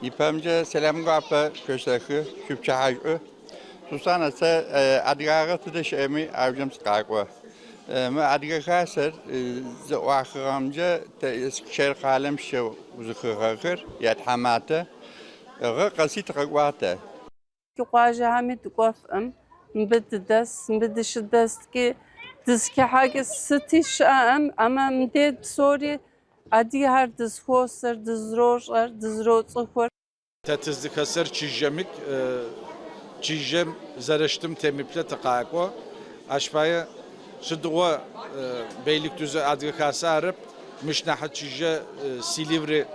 Dipemce selamgapı köşeki küpçahı. Susana ise adgağı tutuş emi avcım skakwa. Ma adgağı kasır zıvahıramca şer kalem şev uzakır yathamatı. Qasit qawata. قواجه همي تقفم نبد دس نبد شدست كي دسكي حاجة ستي شام أما مديد بسوري عادي هر دز خوصر دز روشر دز روصفر تتزدك هسر çijemik çijem zarıştım temiple tıkakwa aşpaya şıdwa Beylikdüzü adgı kasarıp mişnahat çije Silivri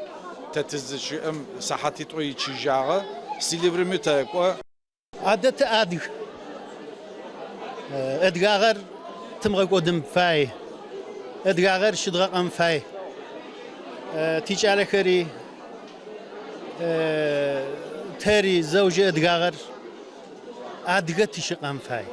tetizşim sahatit oy çijağı Silivri mütakwa عادة أدغ أدغار تمغى قدم فاي أدغار شدغا قم فاي تيج على كري تاري زوجة أدغار أدغا تيش قم فاي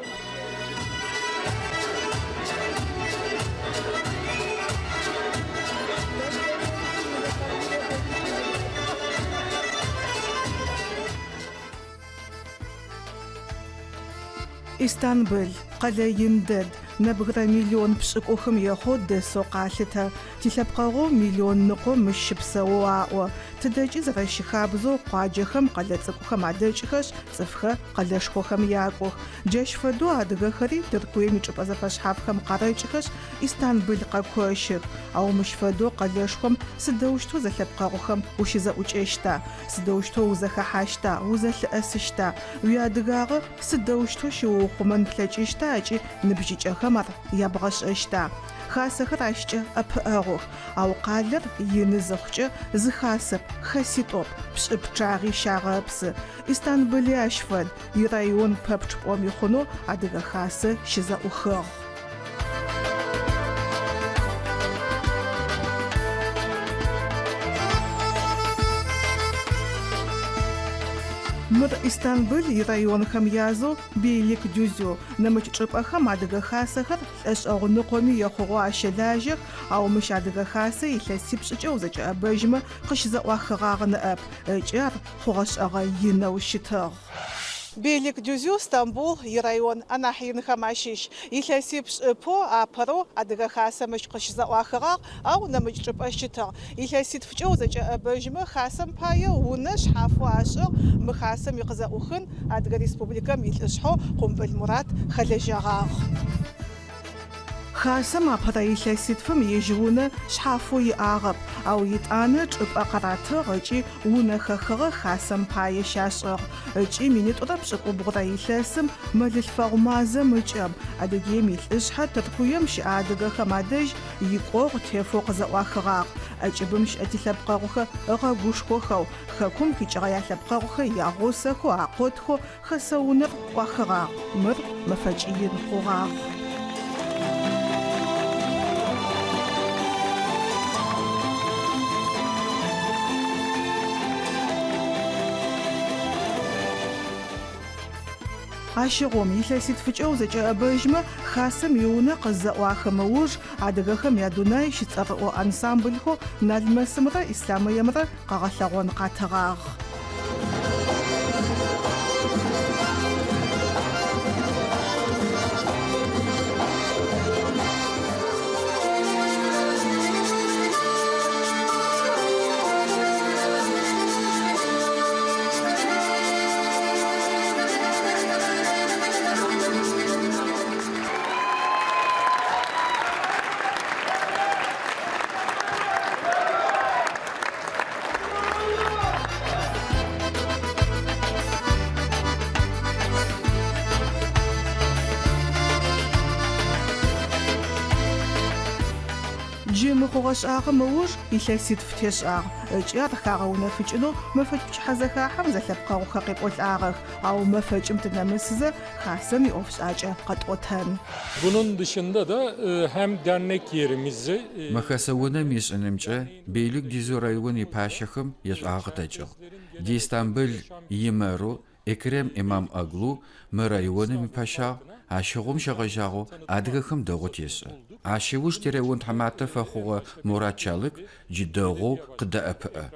إسطنبول قلة يندد نبغى مليون بشكوهم ياخد سوقاتها تلبقوا مليون نقو مش بسواء تدجي زغش خابزو قاجهم قلة سكوهم عدجخش صفخة قلشخوهم ياكو جيش فدو عدغ خري تركوي مجبز فشحافهم قراجخش إسطنبول قاكوشر أو مش فدو قلشخم سدوشتو زلبقوهم وش زوجشتا سدوشتو زخحاشتا وزلأسشتا ويادغاغ سدوشتو شو خمن تلاجشتا أجي نبجيجخمر يابغششتا خاسخر عشجة أبأغوخ أو قالر ينزخجة زخاسب خسيطوب بشبجاغي شاغبس إسطنبولي أشفن يرايون بابجبوم يخونو عدغ خاسة شزا أخوغ مر إسطنبول يرايون خم يازو بيليك جوزو نمج تشوب خم عدغ خاسخر اش او نقومي يخو عشلاجر او مش عدغ خاسه يلسيبش جوزج ابجمه خش زوا خغاغن اب اجار خوش اغا ينوشتر بيليك جوزو اسطنبول يرايون انا حين خماشيش يلسيبش بو ابرو عدغ خاسه مش خش زوا خغاغ او نمج تشوب اشتر يلسيت فجوزج ابجمه خاسم بايو ونش حافو عشر مخاسم يقزاوخن عدغ ريسبوبليكا ميلشحو قنبل مراد خلجاغ خاسم أبدا يلسيتفم يجونا شحافو يأغب أو يتأنا تشوب أقراته غجي ونخخغ خاسم باي شاشغ غجي مينيت أربشق وبغدا يلسم مللفاغ مازا مجاب أدقي ميلشحا تركويم شي أدقا خمادج يقوغ تيفوق زواخغاغ أجبمش أتلبقاغوخ أغا غوشخوخو خاكم كيجغايا لبقاغوخ ياغوسخو عقودخو خسونر واخغاغ مر مفاجئين خوغاغ عاشقوم يلسيت فجأو زجا بجمة خاسم يونا قزاوا خموج عدغخم يادوناي شيتصرقو انسامبلخو نالمسمرا اسلام يمرا قاغلاغون قاتغاغ جيم خوغش آغا موج يلسيت فتيش آغ اجيار خاغونا فجنو مفج حزخا حمزة لبقاو خاقب أول آغا أو مفج امتنا مسزة خاسمي أوفش آجا قد أوتان Bunun dışında da hem dernek yerimizi Махасауна миш анемча Бейликдүзү район ипашахым еш агытачыл. Дистамбул Емару Экрем Имам Аглу мы районым ипаша ашыгум шагажагу адгыхым доготесы. Ашыуш теревун тамата фахуга Муратчалык жидогу кыдаапы.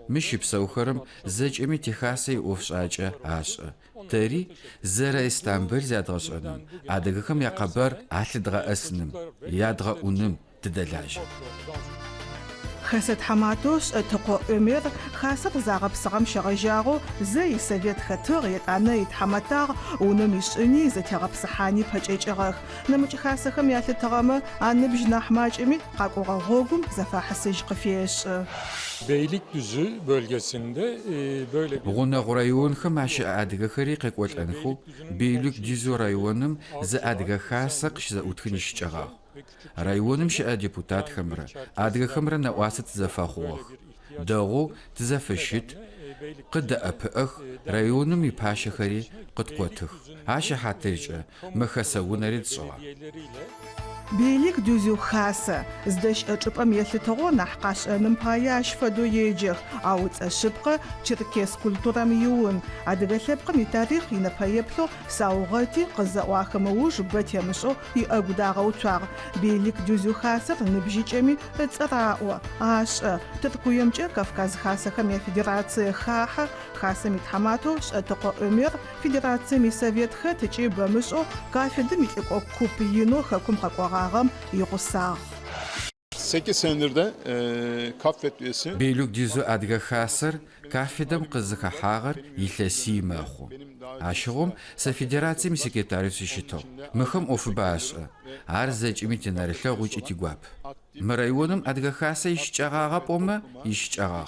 مش بسوخرم زجمي تخاسي وفشاجة عاشق تري زرا استانبول زاد غشانم عدغكم يقبر عتدغا اسنم يادغا اونم تدلاج خاصة حماتوش تقو أمير خاصة زاغب سغم شغجاغو زي سويت خطر يتعنا يتحمتاغ ونميش اني زتغب سحاني بحجيجغخ نمج خاصة خم يالي تغامة عن بجنا حماج امي قاقو غوغم زفا حسيج قفيش Beylikdüzü bölgesinde böyle bir غونا غرايون خماش عدغا خريق قوت انخو بيلوك ديزو رايونم ز عدغا خاصق ش زاوتخنيش جغا رايونم ش ديبوتات خمرا عدغا خمرا نواسط زفاخوخ دغو تزفشت قد أبأخ رايونم يباشا خري قد قوتخ عاشا حاتيجا مخسونا ريدصوا بيليك دوزيو خاصة زدش أجبام يلتغو نحقاش نمباياش فدو يجيغ أو تأشبقى تشركيس كولتورا ميون عدغا لبقى مي تاريخ ينبايبلو ساوغاتي قزاواخ موج باتيا مشو يأقوداغو توار بيليك دوزيو خاصة نبجيجامي تسراؤوا عاش تتكو يمجي كافكاز خاصة خمي فيدراتي خاحة خاصة ميتحماتو شأتقو أمير فيدراتي مي سوفيت خاتجي بمشو كافي دميتلقو كوبيينو خاكم خاكوغا يقصاغ 8 senedir de KAFET üyesi. بيلوك ديزو أدغا خاسر كافدم قزخا حاغر يلسي ماخو عاشغم سفيدراتي مسكرتاريس شتو مخم اوف باش عرزج ميتنار لغوج اتيغواب مرايونم أدغا خاسا يشجاغا بوما يشجاغا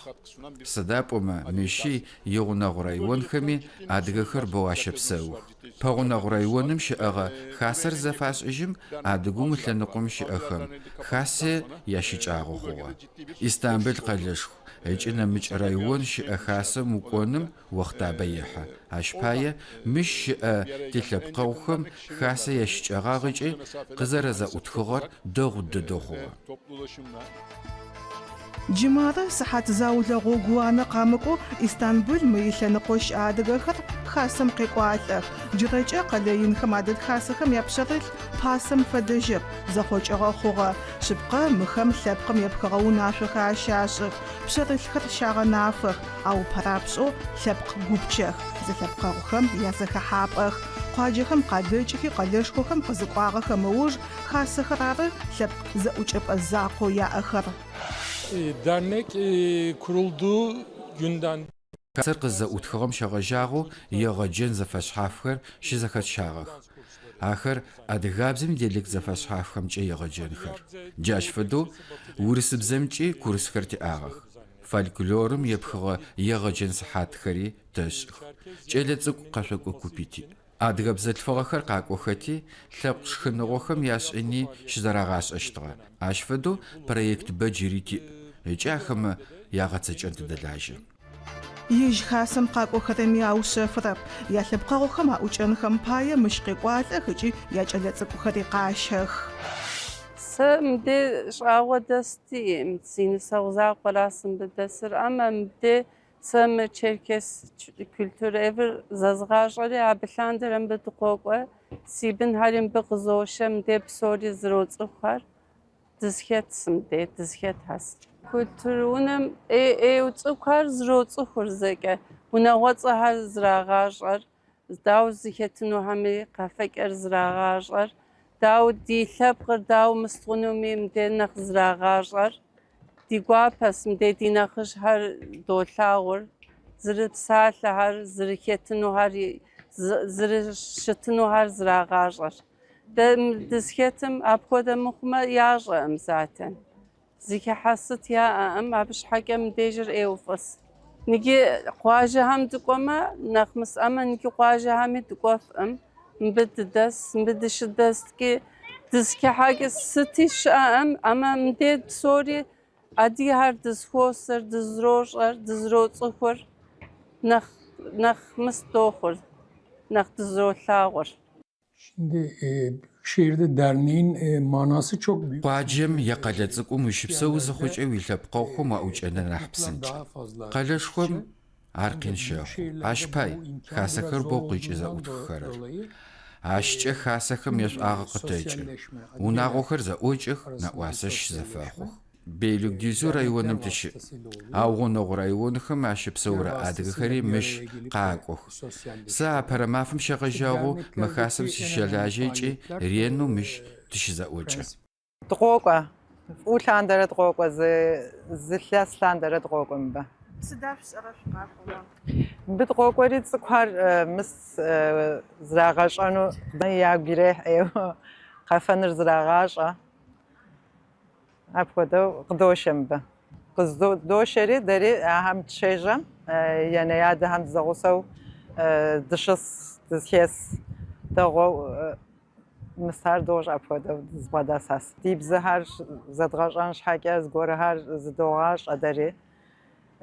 صدا بوما مشي يغنا غرايون خمي أدغا خر بواشب سو پاغونا غرايونم شاغا خاسر زفاش اجم أدغو مثلنقوم شاخم خاسي يشجاغا خوا استانبول قلشخ اجنا مش رايون شئ خاصة مقونم وقتا بيحة عشباية مش شئ تلبقوخم خاصة يشجاغاغيجي قزرزا اتخغر دغددوخوا جمارة سحات زاولة غوغوانا قامكو إستانبول ميلانقوش آدغاخر خاسم قيقواتلخ جرجة قليين خمادت خاسخم يبشغل باسم فدجب زخوش أغاخوغا شبقا مخم لبقم يبقغو ناشخ عشاشخ بشغل خر شاغ نافخ أو برابشو لبق غوبشخ زلبقا غخم يزخ حابخ قاجخم قادجكي قلشخوخم قزقواغخم ووج خاسخرار لبق زأوجب الزاقو يا أخر dernek kurulduğu günden خاسر قزا اتخغم شغجاغو يغجن زفشحافخر شزخت شاغخ آخر أدغابزم ديلك زفشحافخم جي يغجنخر جاش فدو ورس بزمجي كورس خرتي آغخ فالكلورم يبخغ يغجن صحات خري تشخ جيلتزق قشق وكوبيتي أدغابز الفغخر قاقوختي لبق شخنغوخم ياشعني شزراغاش اشتغا عشفدو برويكت بجريتي جاخم ياغتسج انت دلاجي يج خاسم قاقو خدمي أو شفرب يالبقاو خما أوجن خمبايا مشقي قواتل خجي يجلتزق خري قاشخ مدي شعوة دستي متسين سوزاق براسم بدسر أما مدي سم تشيركس kültür ev zazgaşları abilandırım bedqoqwa sibin halim bqzoşem de psori zrotsxar dizketsm de dizket has kültürünüm utsxar zrotsxur zeke buna watsxar zragaşar daw ziketinu hami qafeker zragaşar daw dilabqir daw mstğunumim de naqzragaşar ديقوابس مديدينا خش هر دولار زرت سال هر زركتنو هر زرشتنو هر زراغاجر دسكتم أبخذ مخمة ياجم زاتن زيك حسيت يا أم أبش حاجة مديجر إيوفس نجي قواجه هم دقوما نخمس أما نجي قواجه هم دقوف مبدش دست كي دسك حاجة ستيش أما مديد سوري أدي هر دزخوسر دزروشر دزروتسخور نخ مستوخور نخ dızroğlar. Şimdi şehirde derneğin manası çok büyük. قاجم يقلتزقو مشبسو زخوج اوي لبقوخو ما اوجنا نحبسنج قلشخم عرقين شاخو عشباي خاسخر بوقيج إذا أتخرر عشجة خاسخم يش آغا قتاجة وناغوخر زا اوجخ نقواسش زفاخو Бейликдизу районым тыщы. Аугоног районхэм ащыпсэурэ адыгэхэри мыщ къакӏох. Сэ апэрэмафым щэгъэжьагъэу мэхасэм сыщэлажьэкӏи рену мыщ тыщызэӏокӏы. Дгъокӏо. Улъандэрэ дгъокӏо зылъэс лъандэрэ дгъокӏо мыбэ. Сыда шӏэра шъукъакӏома? Мыбы дгъокӏори цӏыкӏухэр мыс зрагъэшӏэнэу ягу ирехьэу къэфэныр зрагъашӏэ. Апхуэдэу къыдощэ мыбы. Къыздощэри дэри ахэм тщежьэм енэядэхэм зэгъусэу дыщыс дызхес дэгъоу мысар дощ апхуэдэу збгъэдэсас. Ди бзэхэр зэдгъэщӏэн щхьэкӏэ зыгуэрхэр зыдогъащӏэ дэри.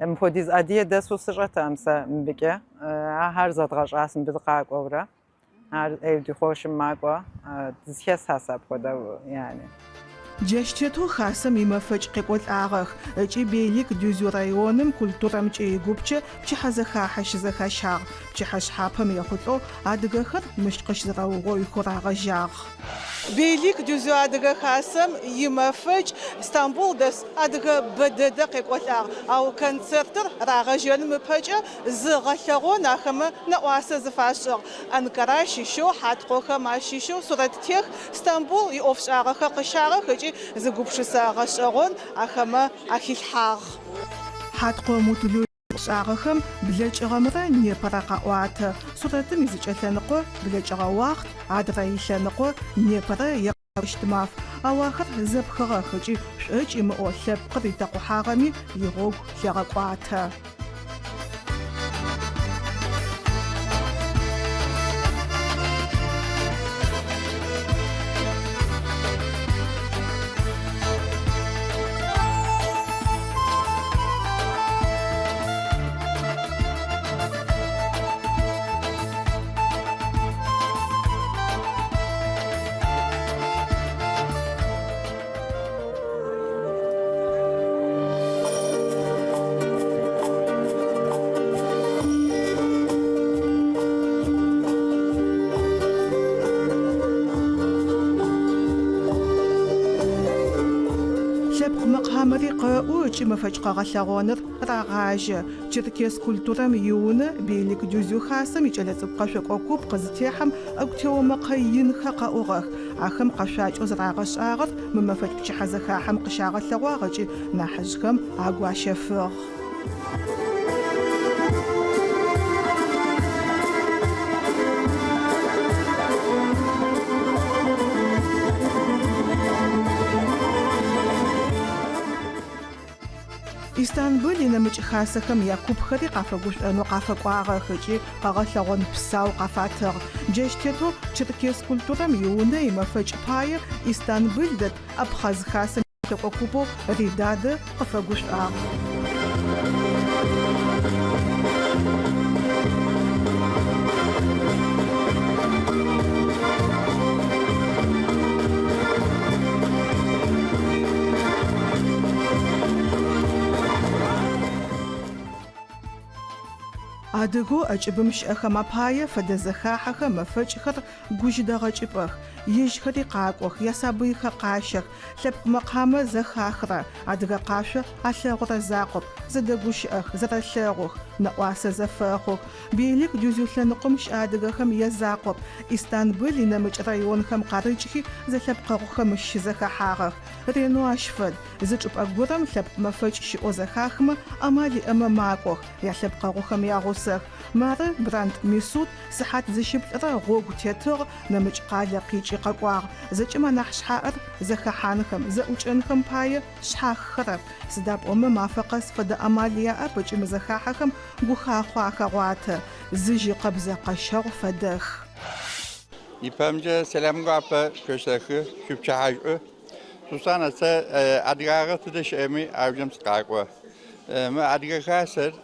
Мыпхуэдиз ӏэдие дэсу сыщӏэтэкъым сэ мыбыкӏэ. Ахэр зэдгъэщӏас мыбы къакӏуэурэ. Ар ӏейуэ ди хъуэщым макӏуэ дызхесас апхуэдэу яни. Джэщтету хасэм имэфэкӏ къекӏолӏагъэх, ыкӏи Бейлик Дюзю районым культурэмкӏэ игупчэ пчыхьэ зэхахьэ щызэхэщагъ. Пчыхьэ шъхьапэм ехъулӏэу адыгэхэр мышкъыщ зэрэугъоиху рагъэжьагъ. Бейлик Дюзю адыгэ хасэм имэфэкӏ Стамбул дэс адыгэ бэдэдэ къекӏолӏагъ. Ау концертыр рагъэжьэным ыпэкӏэ зыгъэлъэгъон ахэмэ нэӏуасэ зыфашӏыгъ. Анкара щищэу, хьаткъохэм ащищэу сурэт тех Стамбул иӏофшӏагъэхэр къыщагъэх ыкӏи зыгупшысэ гъэшӏэгъон ахэмэ ахилъхьагъ. Хьаткъо мутулу шӏагъэхэм блэкӏыгъэмрэ непэрэ къаӏуатэ. Сурэтым изыкӏэлъэныкъо блэкӏыгъэ уахът, адрэ илъэныкъо непэрэ егъэщт маф. Ауахэр зэпхыгъэх ыкӏи шӏокӏ имыӏо лъэпкъыр итэкъухьагъэми игъогу лъэгъэкӏуатэ. Лъэпкъ мэкъамэри къэӏу ыкӏи мэфэкӏ къэгъэлъэгъоныр рагъажьэ. Черкес культурэм иунэ Бейлик Дюзю хасэм икӏэлэцӏыкӏу къэшъокӏо куп къызытехьэм ӏэгу мэкъэ инхэ къэӏугъэх. Ахэм къэшъуакӏэу зырагъэшӏагъэр мы мэфэкӏ пчыхьэ зэхахьэм къыщагъэлъэгъуагъ ыкӏи нахьыжъхэм агу ащэфыгъ. Истанбул инэмыкӏ хасэхэм якупхэри къафэгушӏонэу къафэкӏуагъэх ыкӏи къэгъэлъэгъон псау къафатыгъ. Джэщтету черкес культурэм иунэ имэфэкӏ пае Истанбул дэт Абхаз хасэм лъэкӏо купэу Ридадэ къыфэгушӏуагъ. Адыгэу ӏэкӏыбым щыӏэхэм апае фэдэ зэхахьэхэм мэфэкӏхэр гужь дэгъэкӏыпӏэх. Ижьхэри къакӏох, ясабыйхэ къащэх. Лъэпкъ мэкъамэ зэхахрэ адыгэ къашъо алъэгъурэ закъоп. Зэдэгущыӏэх, зэрэлъэгъух, нэӏуасэ зэфэхъух. Бейлик Дюзю лъэныкъом щыӏэ адыгэхэм езакъоп. Истанбул инэмыкӏ районхэм къарыкӏхи зэлъэпкъэгъухэм щызэхахьагъэх. Ренэу ащ фэд. Зы чӏыпӏэ горэм лъэпкъ мэфэкӏ щыӏо зэхахмэ ӏэмал иӏэмэ макӏох. Ялъэпкъэгъухэм ягъусэх. Мары Бранд Месуд сыхьат зыщыплӏрэ гъогу тетыгъ нэмыкӏ къалэ къикӏи къэкӏуагъ. Зэкӏэмэ нахь шъхьаӏэр зэхэхьанхэм, зэӏукӏэнхэм пае шъхьаххэрэп. Сыда пӏомэ мафэ къэс фэдэ ӏэмал яӏэп ыкӏи мы зэхахьэхэм гухахъо ахэгъуатэ. Зыжьи къэбзэ къэщэгъу фэдэх. İpemce Selam Gapı köşeki Küpçahayı. Susana se adgağı tıdış emi avcım sıkakwa. Ma adgağı kasır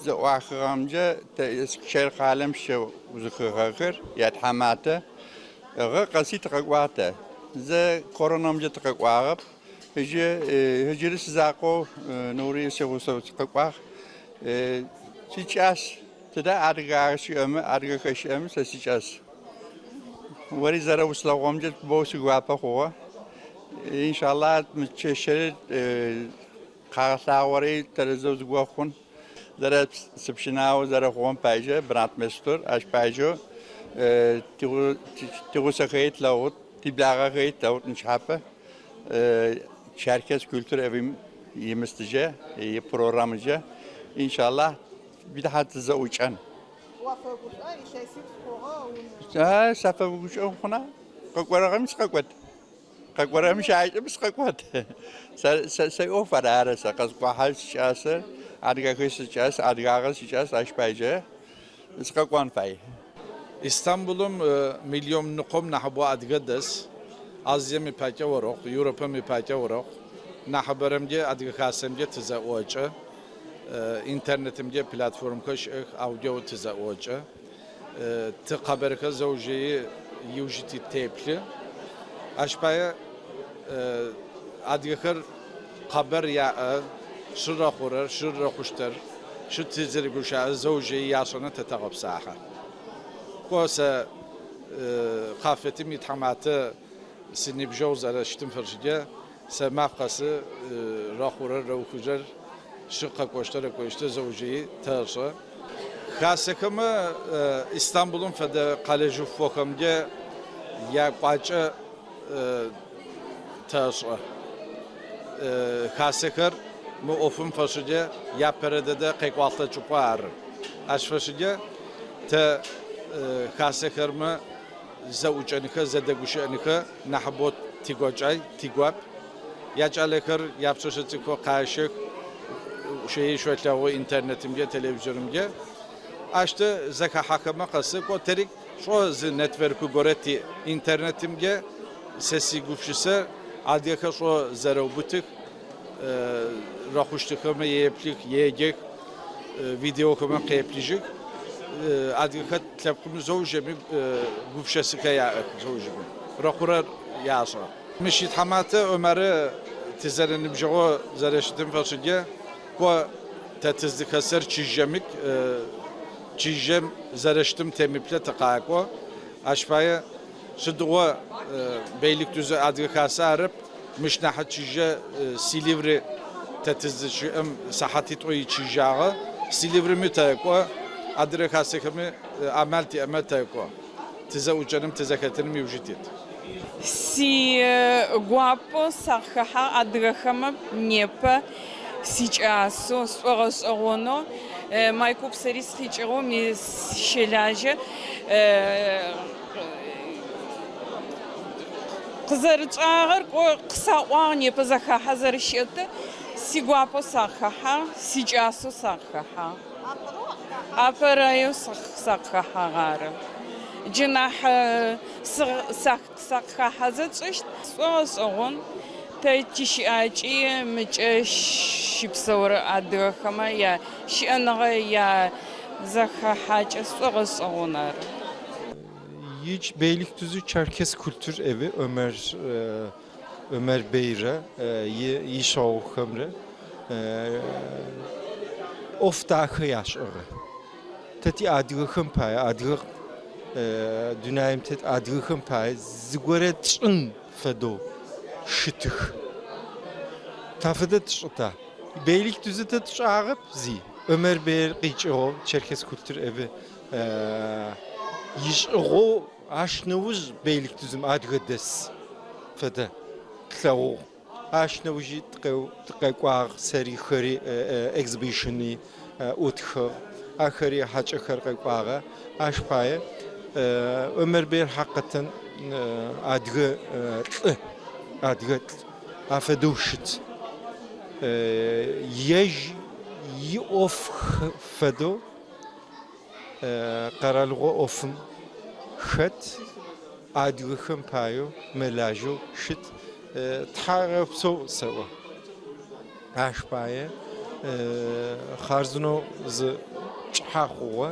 zıvahıramca şer kalem şev uzakır yat hamate. Qasi tıkakvate. Ze koronamca tıkakvağıp. Hicri sizako nuri şevusa tıkakvağ. Сейчас tıda adgağı şemi adgağı şemi se сейчас. Вари зара условомжет боси гуапа хова. İnşallah mütçeşeri kağıtları televizyon zgûxun. Zara sıpşinav zara xon payje brant mestur aş payjo tigu sakayet lavut tiblağa kayet lavut nişhape Çerkez Kültür Evim yemistice programıca İnşallah bir daha tize uçan. Safa bu uçan xuna kakvarağımız kakvat. Kakvarağımız ayetimiz kakvat. Say o farara sakaz kuahal şası Adga kışacağız, adgağı sıcağız, aşpayca. Sıkakwan fay. İstanbul'um milyon nukum nahabu adgadas. Azya mi pake varok, Avrupa mi pake varok. Nahaberimce adga kasemce tize oca. İnternetimce platform koş audio tize oca. Tı haberka zawjeyi yujiti tepli. Aşpaya adgakar haber ya شرة خورر شرة خشتر شو تزرق وشا زوجي ياشنا تتغب ساحة قوسا خافتي ميتحماته سني بجوز على شتم فرشجة سمافقس راخورر روخجر شقة كوشتر كوشتر زوجي ترشة خاصة كما إسطنبول'un فدا قالجو فوقمجة يا قاچة ترشة خاصة كر mu ofum faşıca ya peredede kayıkvalta çupar. Aş faşıca te kasekarma za uçanıka za da guşanıka nahbot tigocay tigwap. Ya çalekar yapçışı tiko kaşık şeyi şöyle o internetimce televizyonumca. Açtı zaka hakama kası ko terik şu network'u goreti internetimce sesi gufşise adiyaka şu zarabutik راخوشتخم يبليك يجيك فيديو كمان قيبليجك عادي تلقم زوجة بوفشة سكايا زوجة راخورة يعصر مش يتحماته عمره تزرن بجوا زرشتم فشجع و تتزدك سر تشجمك تشجم زرشتم تمبلة تقاعقوا أشبايا شدوا بيلك تز عادي خاسارب مش ناحية تشجع سيليفري تتزدشم صحتي توي تشجعه سيليفري متاكوا أدري خاسكمي عملتي أمتاكوا تزوجنم تزكتنم يوجدت Si guapo sarhaha adrahama nepa siçaso sorono Майкоп серис хичеро ми шелаже Qızarıçağır qısaqwağ nepa zahaha zarışıtı si guapo sarhaha siçaso sarhaha Aparayo sarhaha garı Cenah sakha hazırçışt soğun tayçi açı mıç şipsavra adrahama ya şanağa ya zahahaç soğunar. Yiç Beylikdüzü Çerkez Kültür Evi Ömer Beyre yişağı xamre oftahı yaşarı. Tati adrahım pay adrah Dünayım tet adrahım pay zigore çın fedo şıtık. Tafıda çıta. Beylikdüzü tet çağıp zi. Ömer Bey qiço Çerkez Kültür Evi yişağı aşnavuz Beylikdüzüm adgades feda. Tlağı aşnavuji tqaqaq seri xari exhibitioni utxı axari haçxar qaqağa aşpaya Ömer Bey hakikaten adgı afeduşit yej of fedo qaralğo ofum xet adgıxım payo melajo şit tharapso sewa aşpaya xarzuno z çhaxwa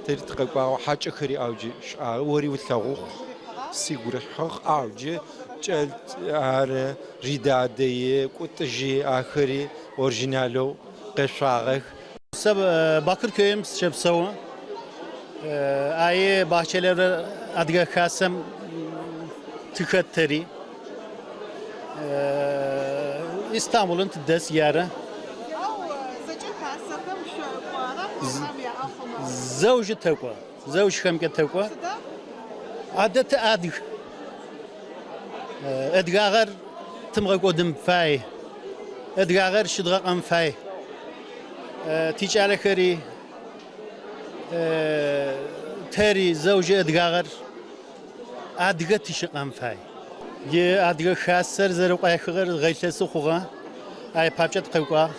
تريد تقبع حاجة خري أوجي وري وثقوق سيقول حق أوجي جلت على ردادية كتجي آخري أورجينالو قشاغك Seb Bakırköy'üm şepsava. Ayı bahçelere adga kasem tıkatteri. İstanbul'un tüddes yarı. زوجة تقوى زوج خمكة تقوى عادة أدغ أدغاغر تمغى قدم فاي أدغاغر شدغا قم فاي تيج على خري تاري زوجة أدغاغر أدغا تشقم فاي ي أدغا خاسر زرق أخغر غيث سخوغا أي بابجت قوقا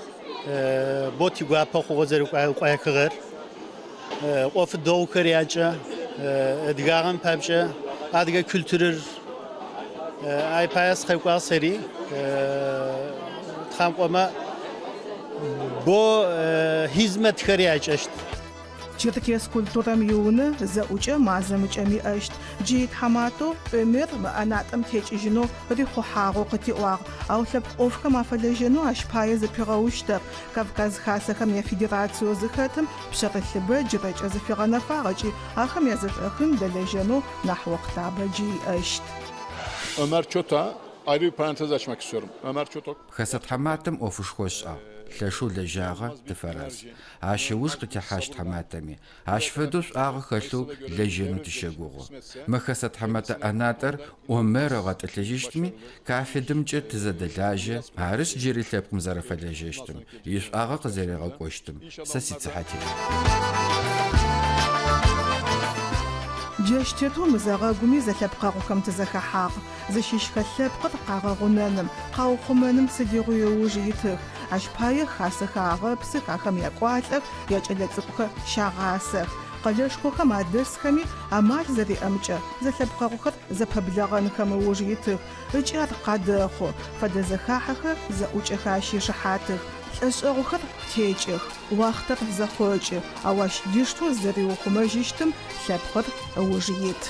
بوتي غابا خوغا زرق أخغر of doğu kırıyaca, edgarın pabca, adga kültürür, ay payas kayıklar seri, tam ama bu hizmet kırıyaca işte. Чиркес культурам юны зэӏукӏэ мазэмыкӏэми ӏэщт. Джы тхьэматэу пӏомыр мыӏэнатӏэм текӏыжьынэу рихъухьагъэу къытеӏуагъ. Ау лъэпкъ ӏофхэм афэлэжьэнэу ащ пае зэпигъэущтэп. Кавказ хасэхэм яфедерациеу зыхэтым пшъэрылъыбэ джырэкӏэ зыфигъэнэфагъэкӏи ахэм язэшӏэхын дэлэжьэнэу нахь уахътабэ джы иӏэщт. Ömer Çota, ayrı bir parantez açmak istiyorum. Ömer Çotok. Хэсэтхьэматэм ӏофышхошӏагъ. Лъэшэу лэжьагъэ тыфэраз. Ащыуж къытехьащ тхьэматэми. Ащ фэдэу шӏуагъэ хэлъэу лэжьэнэу тыщэгугъо. Мы хэсэтхьэматэ ӏэнатӏэр ӏомэрэ гъэтӏылъыжьыщтми, кафедрымкӏэ тызэдэлажьэ, арышъ джыри лъэпкъым зэрэфэлэжьэщтым. Ишӏуагъэ къызэрегъэкӏощтым. Сэ сицыхьати. Джэщтету мызэгъэгуми зэлъэпкъэгъухэм тызэхэхьагъ. Зыщищхэ лъэпкъыр къагъэгъунэным, къаухъумэным сыдигъуи ыуж итых. Ащ пае хасэхэ агъэпсых, ахэм якӏуалӏэх, якӏэлэцӏыкӏухэр щагъасэх. Къэлэшхохэм адэсхэми амал зэриӏэмкӏэ зэлъэпкъэгъухэр зэпэблэгъэнхэм ыуж итых. Ыкӏи ар къадэхъу. Фэдэ зэхахьэхэр зэӏукӏэхэ ащишыхьатых. Лӏэшӏэгъухэр текӏых, уахътэр зэхъокӏы. Ау ащ диштэу зэриухъумэжьыщтым лъэпкъыр ыуж ит.